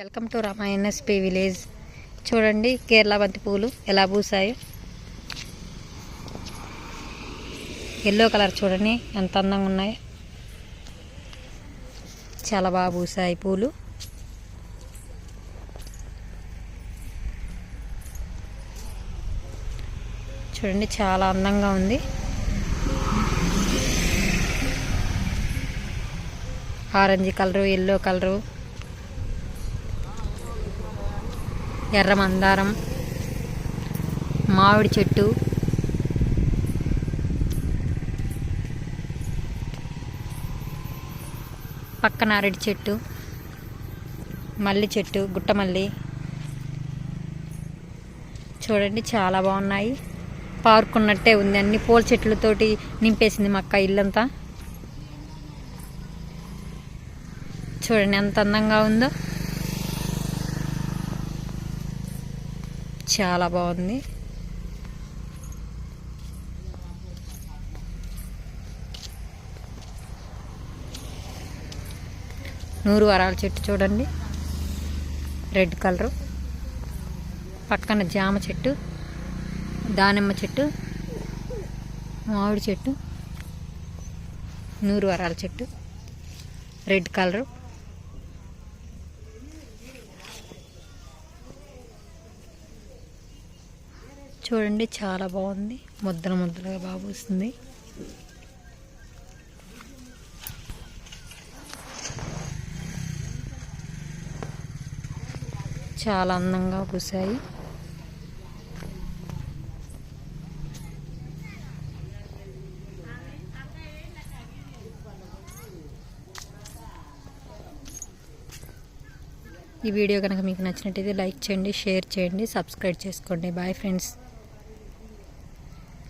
Welcome to Rama NSP village. చూడండి కేరళ బంతి పూలు ఎలా పూసాయో. ఎల్లో కలర్ చూడండి ఎంత అందంగా ఉన్నాయో. చాలా బాగా పూసాయి పూలు. చూడండి చాలా అందంగా ఉంది. ఆరెంజ్ కలరు, ఎల్లో కలరు, ఎర్ర మందారం, మామిడి చెట్టు, పక్కన అరటి చెట్టు, మల్లి చెట్టు, గుట్టమల్లి. చూడండి చాలా బాగున్నాయి. పార్క్ ఉన్నట్టే ఉంది. అన్ని పూల చెట్లతోటి నింపేసింది మా అక్క ఇల్లంతా. చూడండి ఎంత అందంగా ఉందో. చాలా బాగుంది. నూరు వరాల చెట్టు చూడండి రెడ్ కలరు. పక్కన జామ చెట్టు, దానిమ్మ చెట్టు, మామిడి చెట్టు, నూరు వరాల చెట్టు రెడ్ కలరు. చూడండి చాలా బాగుంది. ముద్దలు ముద్దలుగా బాగా పూస్తుంది. చాలా అందంగా పూసాయి. ఈ వీడియో కనుక మీకు నచ్చినట్టయితే లైక్ చేయండి, షేర్ చేయండి, సబ్స్క్రైబ్ చేసుకోండి. Bye friends.